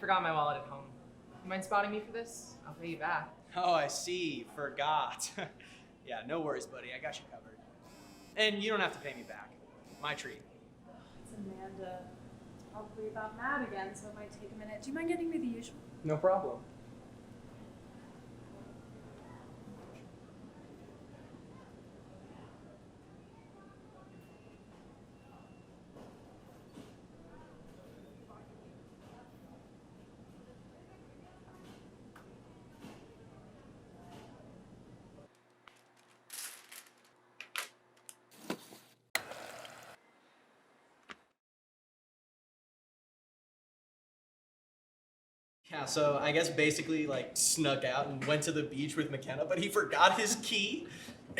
forgot my wallet at home. You mind spotting me for this? I'll pay you back. Oh, I see. Forgot. Yeah, no worries, buddy. I got you covered. And you don't have to pay me back. My treat. It's Amanda. Probably about Matt again, so it might take a minute. Do you mind getting me the usual? No problem. Yeah, so I guess basically like snuck out and went to the beach with McKenna, but he forgot his key.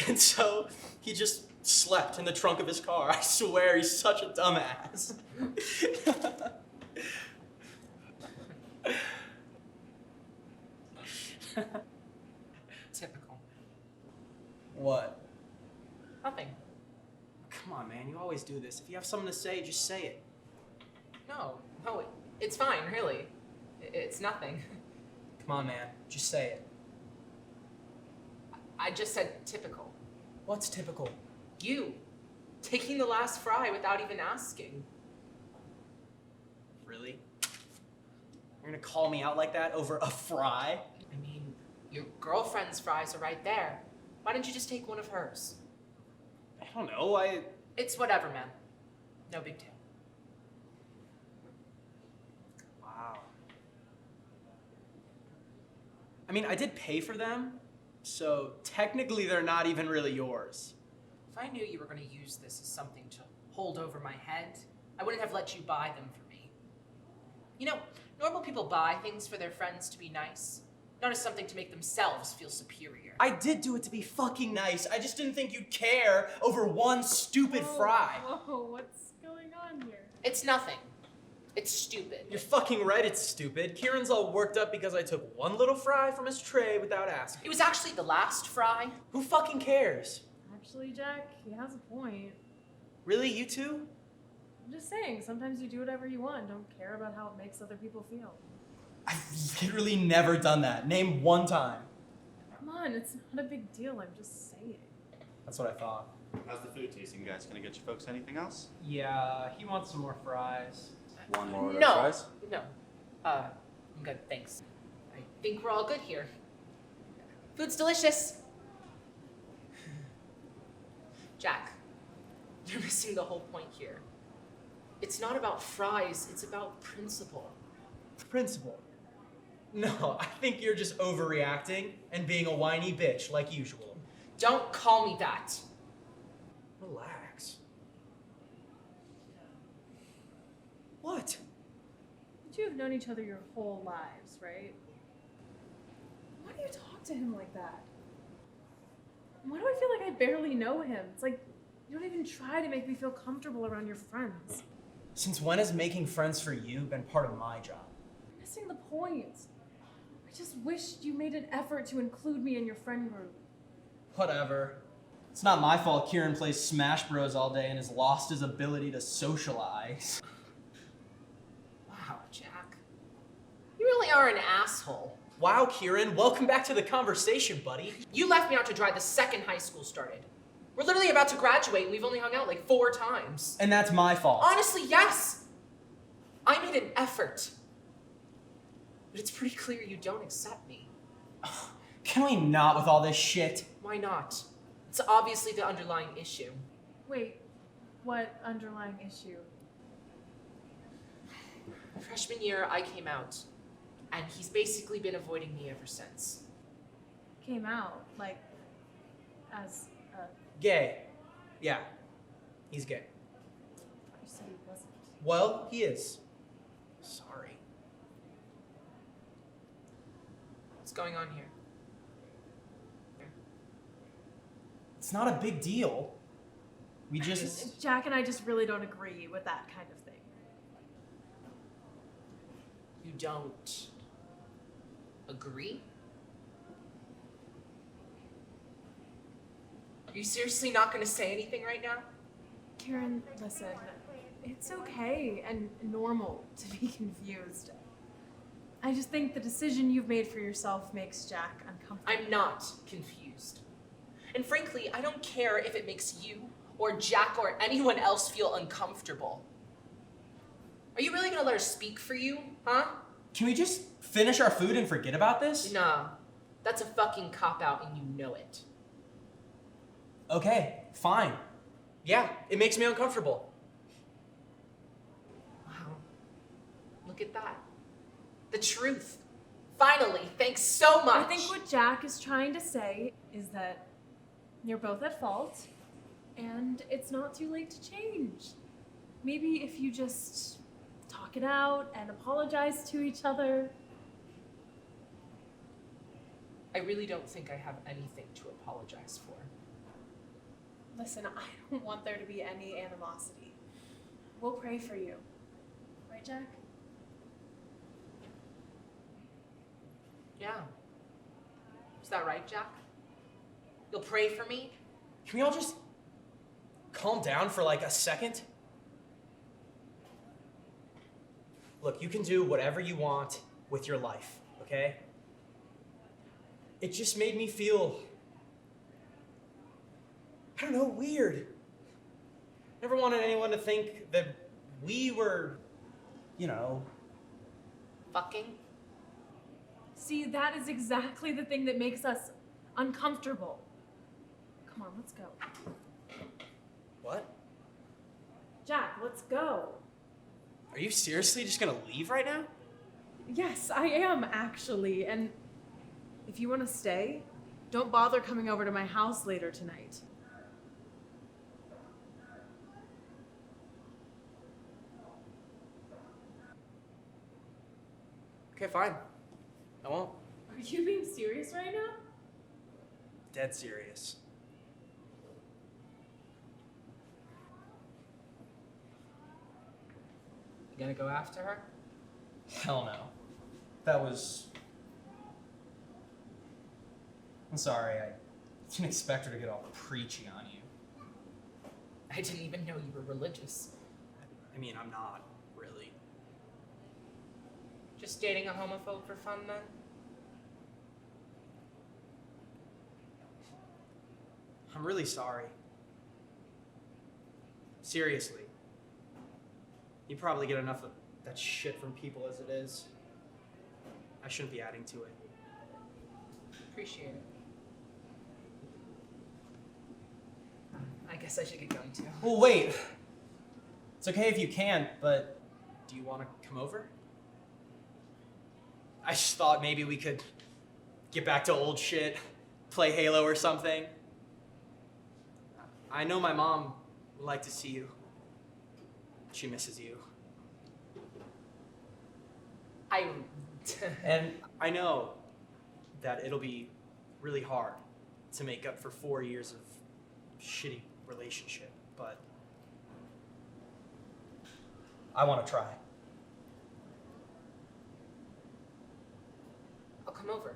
And so he just slept in the trunk of his car. I swear he's such a dumbass. Typical. What? Nothing. Come on, man, you always do this. If you have something to say, just say it. No, it's fine, really. It's nothing. Come on, man, just say it. I just said typical. What's typical? You, taking the last fry without even asking. Really? You're gonna call me out like that over a fry? I mean, your girlfriend's fries are right there. Why don't you just take one of hers? I don't know, It's whatever, man. No big deal. Wow. I mean, I did pay for them, so technically they're not even really yours. If I knew you were going to use this as something to hold over my head, I wouldn't have let you buy them for me. You know, normal people buy things for their friends to be nice, not as something to make themselves feel superior. I did do it to be fucking nice. I just didn't think you'd care over one stupid fry. Whoa, what's going on here? It's nothing. It's stupid. You're fucking right, it's stupid. Kieran's all worked up because I took one little fry from his tray without asking. It was actually the last fry. Who fucking cares? Actually, Jack, he has a point. Really, you two? I'm just saying, sometimes you do whatever you want. Don't care about how it makes other people feel. I've literally never done that. Name one time. Come on, it's not a big deal. I'm just saying. That's what I thought. How's the food tasting, guys? Can I get you folks anything else? Yeah, he wants some more fries. One more order No. of fries? No. I'm good, thanks. I think we're all good here. Food's delicious. Jack, you're missing the whole point here. It's not about fries, it's about principle. Principal. No, I think you're just overreacting and being a whiny bitch like usual. Don't call me that. Relax. What? You two have known each other your whole lives, right? Why do you talk to him like that? Why do I feel like I barely know him? It's like you don't even try to make me feel comfortable around your friends. Since when has making friends for you been part of my job? You're missing the point. I just wished you made an effort to include me in your friend group. Whatever. It's not my fault Kieran plays Smash Bros all day and has lost his ability to socialize. Wow, Jack. You really are an asshole. Wow, Kieran, welcome back to the conversation, buddy. You left me out to dry the second high school started. We're literally about to graduate and we've only hung out like 4 times. And that's my fault. Honestly, yes. I made an effort. But it's pretty clear you don't accept me. Can we not with all this shit? Why not? It's obviously the underlying issue. Wait, what underlying issue? Freshman year, I came out. And he's basically been avoiding me ever since. Came out, like, as a... Gay. Yeah. He's gay. You said he wasn't. Well, he is. Sorry. What's going on here? It's not a big deal. We just... Jack and I just really don't agree with that kind of thing. You don't agree? Are you seriously not going to say anything right now? Kieran, listen, it's okay and normal to be confused. I just think the decision you've made for yourself makes Jack uncomfortable. I'm not confused. And frankly, I don't care if it makes you or Jack or anyone else feel uncomfortable. Are you really gonna let her speak for you, huh? Can we just finish our food and forget about this? Nah, that's a fucking cop-out and you know it. Okay, fine. Yeah, it makes me uncomfortable. Wow, look at that. The truth. Finally, thanks so much. I think what Jack is trying to say is that you're both at fault, and it's not too late to change. Maybe if you just talk it out and apologize to each other. I really don't think I have anything to apologize for. Listen, I don't want there to be any animosity. We'll pray for you. Right, Jack? Yeah. Is that right, Jack? You'll pray for me? Can we all just calm down for like a second? Look, you can do whatever you want with your life, okay? It just made me feel, I don't know, weird. Never wanted anyone to think that we were, you know. Fucking? See, that is exactly the thing that makes us uncomfortable. Come on, let's go. What? Jack, let's go. Are you seriously just gonna leave right now? Yes, I am actually. And if you want to stay, don't bother coming over to my house later tonight. Okay, fine. I won't. Are you being serious right now? Dead serious. You gonna go after her? Hell no. That was... I'm sorry, I didn't expect her to get all preachy on you. I didn't even know you were religious. I mean, I'm not, really. Just dating a homophobe for fun, then? I'm really sorry. Seriously. You probably get enough of that shit from people as it is. I shouldn't be adding to it. Appreciate it. I guess I should get going too. Well, wait. It's okay if you can't, but do you want to come over? I just thought maybe we could get back to old shit, play Halo or something. I know my mom would like to see you. She misses you. And I know that it'll be really hard to make up for 4 years of shitty relationship, but I want to try. I'll come over.